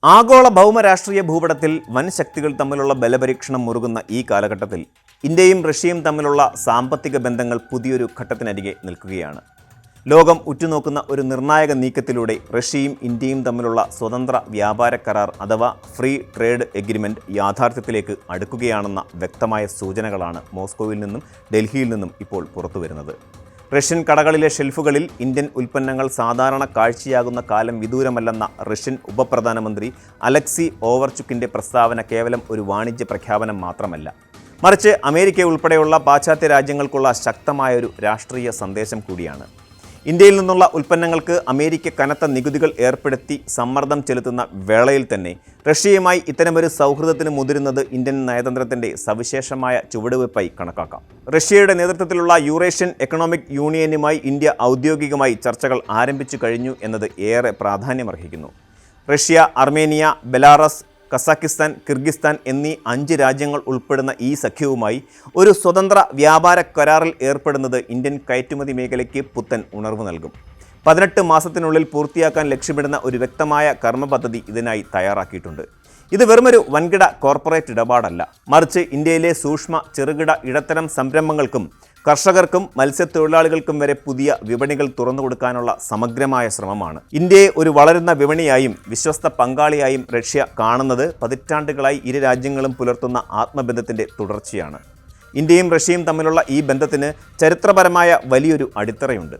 ആഗോള ഭൗമരാഷ്ട്രീയ ഭൂപടത്തിൽ വൻ ശക്തികൾ തമ്മിലുള്ള ബലപരീക്ഷണം മുറുകുന്ന ഈ കാലഘട്ടത്തിൽ ഇന്ത്യയും റഷ്യയും തമ്മിലുള്ള സാമ്പത്തിക ബന്ധങ്ങൾ പുതിയൊരു ഘട്ടത്തിനരികെ നിൽക്കുകയാണ്. ലോകം ഉറ്റുനോക്കുന്ന ഒരു നിർണായക നീക്കത്തിലൂടെ റഷ്യയും ഇന്ത്യയും തമ്മിലുള്ള സ്വതന്ത്ര വ്യാപാര കരാർ അഥവാ ഫ്രീ ട്രേഡ് എഗ്രിമെൻറ്റ് യാഥാർത്ഥ്യത്തിലേക്ക് അടുക്കുകയാണെന്ന വ്യക്തമായ സൂചനകളാണ് മോസ്കോയിൽ നിന്നും ഡൽഹിയിൽ നിന്നും ഇപ്പോൾ പുറത്തുവരുന്നത്. റഷ്യൻ കടകളിലെ ഷെൽഫുകളിൽ ഇന്ത്യൻ ഉൽപ്പന്നങ്ങൾ സാധാരണ കാഴ്ചയാകുന്ന കാലം വിദൂരമല്ലെന്ന റഷ്യൻ ഉപപ്രധാനമന്ത്രി അലക്സി ഓവർചുക്കിൻ്റെ പ്രസ്താവന കേവലം ഒരു വാണിജ്യ പ്രഖ്യാപനം മാത്രമല്ല, മറിച്ച് അമേരിക്ക ഉൾപ്പെടെയുള്ള പാശ്ചാത്യ രാജ്യങ്ങൾക്കുള്ള ശക്തമായൊരു രാഷ്ട്രീയ സന്ദേശം കൂടിയാണ്. ഇന്ത്യയിൽ നിന്നുള്ള ഉൽപ്പന്നങ്ങൾക്ക് അമേരിക്ക കനത്ത നികുതികൾ ഏർപ്പെടുത്തി സമ്മർദ്ദം ചെലുത്തുന്ന വേളയിൽ തന്നെ റഷ്യയുമായി ഇത്തരമൊരു സൗഹൃദത്തിന് മുതിരുന്നത് ഇന്ത്യൻ നയതന്ത്രത്തിൻ്റെ സവിശേഷമായ ചുവടുവയ്പായി കണക്കാക്കാം. റഷ്യയുടെ നേതൃത്വത്തിലുള്ള യൂറേഷ്യൻ എക്കണോമിക് യൂണിയനുമായി ഇന്ത്യ ഔദ്യോഗികമായി ചർച്ചകൾ ആരംഭിച്ചു കഴിഞ്ഞു എന്നത് ഏറെ പ്രാധാന്യമർഹിക്കുന്നു. Russia, Armenia, Belarus, Kazakhstan, Kyrgyzstan എന്നീ 5 രാജ്യങ്ങൾ ഉൾപ്പെടുന്ന ഈ സഖ്യവുമായി ഒരു സ്വതന്ത്ര വ്യാപാര കരാറിൽ ഏർപ്പെടുന്നത് ഇന്ത്യൻ കയറ്റുമതി മേഖലയ്ക്ക് പുത്തൻ ഉണർവ് നൽകും. 18 മാസത്തിനുള്ളിൽ പൂർത്തിയാക്കാൻ ലക്ഷ്യമിടുന്ന ഒരു വ്യക്തമായ കർമ്മപദ്ധതി ഇതിനായി തയ്യാറാക്കിയിട്ടുണ്ട്. ഇത് വെറുമൊരു വൻകിട കോർപ്പറേറ്റ് ഇടപാടല്ല, മറിച്ച് ഇന്ത്യയിലെ സൂക്ഷ്മ, ചെറുകിട, ഇടത്തരം സംരംഭങ്ങൾക്കും കർഷകർക്കും മത്സ്യത്തൊഴിലാളികൾക്കും വരെ പുതിയ വിപണികൾ തുറന്നുകൊടുക്കാനുള്ള സമഗ്രമായ ശ്രമമാണ്. ഇന്ത്യയെ ഒരു വളരുന്ന വിപണിയായും വിശ്വസ്ത പങ്കാളിയായും റഷ്യ കാണുന്നത് പതിറ്റാണ്ടുകളായി ഇരു രാജ്യങ്ങളും പുലർത്തുന്ന ആത്മബന്ധത്തിൻ്റെ തുടർച്ചയാണ്. ഇന്ത്യയും റഷ്യയും തമ്മിലുള്ള ഈ ബന്ധത്തിന് ചരിത്രപരമായ വലിയൊരു അടിത്തറയുണ്ട്.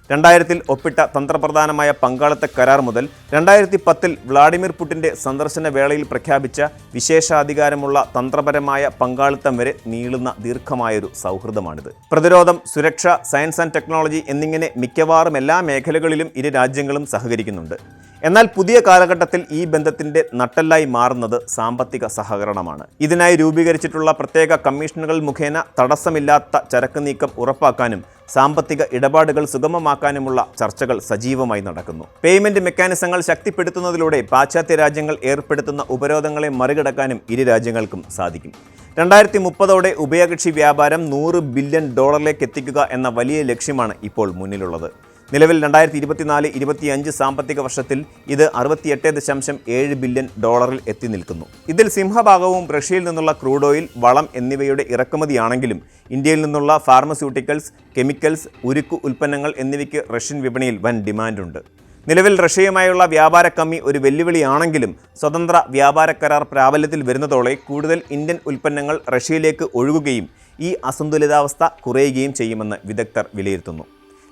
2000-ൽ ഒപ്പിട്ട തന്ത്രപ്രധാനമായ പങ്കാളിത്ത കരാർ മുതൽ 2010-ൽ വ്ളാഡിമിർ പുടിൻ്റെ സന്ദർശന വേളയിൽ പ്രഖ്യാപിച്ച വിശേഷാധികാരമുള്ള തന്ത്രപരമായ പങ്കാളിത്തം വരെ നീളുന്ന ദീർഘമായൊരു സൗഹൃദമാണിത്. പ്രതിരോധം, സുരക്ഷ, സയൻസ് ആൻഡ് ടെക്നോളജി എന്നിങ്ങനെ മിക്കവാറും എല്ലാ മേഖലകളിലും ഇരു രാജ്യങ്ങളും സഹകരിക്കുന്നുണ്ട്. എന്നാൽ പുതിയ കാലഘട്ടത്തിൽ ഈ ബന്ധത്തിൻ്റെ നട്ടെല്ലായി മാറുന്നത് സാമ്പത്തിക സഹകരണമാണ്. ഇതിനായി രൂപീകരിച്ചിട്ടുള്ള പ്രത്യേക കമ്മീഷനുകൾ മുഖേന തടസ്സമില്ലാത്ത ചരക്ക് നീക്കം ഉറപ്പാക്കാനും സാമ്പത്തിക ഇടപാടുകൾ സുഗമമാക്കാനുമുള്ള ചർച്ചകൾ സജീവമായി നടക്കുന്നു. പേയ്മെന്റ് മെക്കാനിസങ്ങൾ ശക്തിപ്പെടുത്തുന്നതിലൂടെ പാശ്ചാത്യ രാജ്യങ്ങൾ ഏർപ്പെടുത്തുന്ന ഉപരോധങ്ങളെ മറികടക്കാനും ഇരു രാജ്യങ്ങൾക്കും സാധിക്കും. 2030ഓടെ ഉഭയകക്ഷി വ്യാപാരം $100 ബില്യൺ എത്തിക്കുക എന്ന വലിയ ലക്ഷ്യമാണ് ഇപ്പോൾ മുന്നിലുള്ളത്. നിലവിൽ 2024-25 സാമ്പത്തിക വർഷത്തിൽ ഇത് $68.7 ബില്യൺ എത്തി നിൽക്കുന്നു. ഇതിൽ സിംഹഭാഗവും റഷ്യയിൽ നിന്നുള്ള ക്രൂഡ് ഓയിൽ, വളം എന്നിവയുടെ ഇറക്കുമതിയാണെങ്കിലും ഇന്ത്യയിൽ നിന്നുള്ള ഫാർമസ്യൂട്ടിക്കൽസ്, കെമിക്കൽസ്, ഉരുക്കു ഉൽപ്പന്നങ്ങൾ എന്നിവയ്ക്ക് റഷ്യൻ വിപണിയിൽ വൻ ഡിമാൻഡുണ്ട്. നിലവിൽ റഷ്യയുമായുള്ള വ്യാപാര കമ്മി ഒരു വെല്ലുവിളിയാണെങ്കിലും സ്വതന്ത്ര വ്യാപാര കരാർ പ്രാബല്യത്തിൽ വരുന്നതോടെ കൂടുതൽ ഇന്ത്യൻ ഉൽപ്പന്നങ്ങൾ റഷ്യയിലേക്ക് ഒഴുകുകയും ഈ അസന്തുലിതാവസ്ഥ കുറയുകയും ചെയ്യുമെന്ന് വിദഗ്ധർ വിലയിരുത്തുന്നു.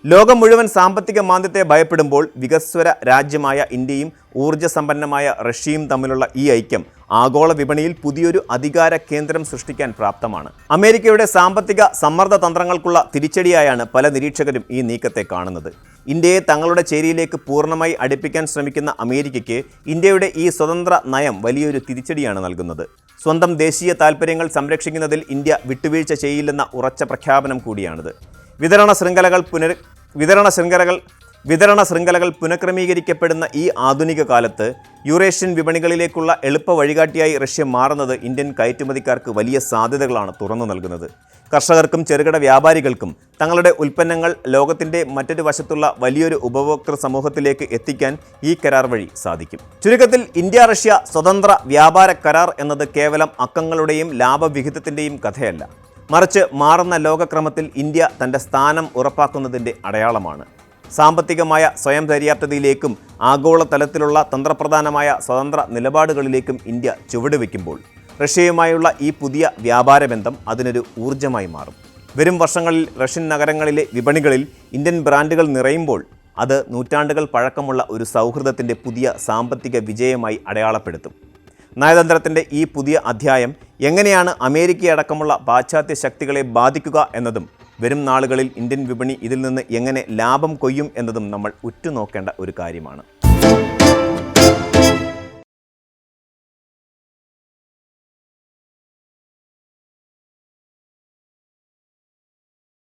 ലോകം മുഴുവൻ സാമ്പത്തിക മാന്ദ്യത്തെ ഭയപ്പെടുമ്പോൾ വികസ്വര രാജ്യമായ ഇന്ത്യയും ഊർജ്ജസമ്പന്നമായ റഷ്യയും തമ്മിലുള്ള ഈ ഐക്യം ആഗോള വിപണിയിൽ പുതിയൊരു അധികാര കേന്ദ്രം സൃഷ്ടിക്കാൻ പ്രാപ്തമാണ്. അമേരിക്കയുടെ സാമ്പത്തിക സമ്മർദ്ദ തന്ത്രങ്ങൾക്കുള്ള തിരിച്ചടിയായാണ് പല നിരീക്ഷകരും ഈ നീക്കത്തെ കാണുന്നത്. ഇന്ത്യയെ തങ്ങളുടെ ചേരിയിലേക്ക് പൂർണ്ണമായി അടുപ്പിക്കാൻ ശ്രമിക്കുന്ന അമേരിക്കയ്ക്ക് ഇന്ത്യയുടെ ഈ സ്വതന്ത്ര നയം വലിയൊരു തിരിച്ചടിയാണ് നൽകുന്നത്. സ്വന്തം ദേശീയ താൽപ്പര്യങ്ങൾ സംരക്ഷിക്കുന്നതിൽ ഇന്ത്യ വിട്ടുവീഴ്ച ചെയ്യില്ലെന്ന ഉറച്ച പ്രഖ്യാപനം കൂടിയാണിത്. വിതരണ ശൃംഖലകൾ പുനഃക്രമീകരിക്കപ്പെടുന്ന ഈ ആധുനിക കാലത്ത് യൂറേഷ്യൻ വിപണികളിലേക്കുള്ള എളുപ്പ വഴികാട്ടിയായി റഷ്യ മാറുന്നത് ഇന്ത്യൻ കയറ്റുമതിക്കാർക്ക് വലിയ സാധ്യതകളാണ് തുറന്നു നൽകുന്നത്. കർഷകർക്കും ചെറുകിട വ്യാപാരികൾക്കും തങ്ങളുടെ ഉൽപ്പന്നങ്ങൾ ലോകത്തിൻ്റെ മറ്റൊരു വശത്തുള്ള വലിയൊരു ഉപഭോക്തൃ സമൂഹത്തിലേക്ക് എത്തിക്കാൻ ഈ കരാർ വഴി സാധിക്കും. ചുരുക്കത്തിൽ ഇന്ത്യ റഷ്യ സ്വതന്ത്ര വ്യാപാര കരാർ എന്നത് കേവലം അക്കങ്ങളുടെയും ലാഭവിഹിതത്തിൻ്റെയും കഥയല്ല, മറിച്ച് മാറുന്ന ലോകക്രമത്തിൽ ഇന്ത്യ തൻ്റെ സ്ഥാനം ഉറപ്പാക്കുന്നതിൻ്റെ അടയാളമാണ്. സാമ്പത്തികമായ സ്വയം പര്യാപ്തതയിലേക്കും ആഗോളതലത്തിലുള്ള തന്ത്രപ്രധാനമായ സ്വതന്ത്ര നിലപാടുകളിലേക്കും ഇന്ത്യ ചുവടുവെക്കുമ്പോൾ റഷ്യയുമായുള്ള ഈ പുതിയ വ്യാപാര ബന്ധം അതിനൊരു ഊർജ്ജമായി മാറും. വരും വർഷങ്ങളിൽ റഷ്യൻ നഗരങ്ങളിലെ വിപണികളിൽ ഇന്ത്യൻ ബ്രാൻഡുകൾ നിറയുമ്പോൾ അത് നൂറ്റാണ്ടുകൾ പഴക്കമുള്ള ഒരു സൗഹൃദത്തിൻ്റെ പുതിയ സാമ്പത്തിക വിജയമായി അടയാളപ്പെടുത്തും. നയതന്ത്രത്തിൻ്റെ ഈ പുതിയ അധ്യായം എങ്ങനെയാണ് അമേരിക്കയടക്കമുള്ള പാശ്ചാത്യ ശക്തികളെ ബാധിക്കുക എന്നതും വരും നാളുകളിൽ ഇന്ത്യൻ വിപണി ഇതിൽ നിന്ന് എങ്ങനെ ലാഭം കൊയ്യും എന്നതും നമ്മൾ ഉറ്റുനോക്കേണ്ട ഒരു കാര്യമാണ്.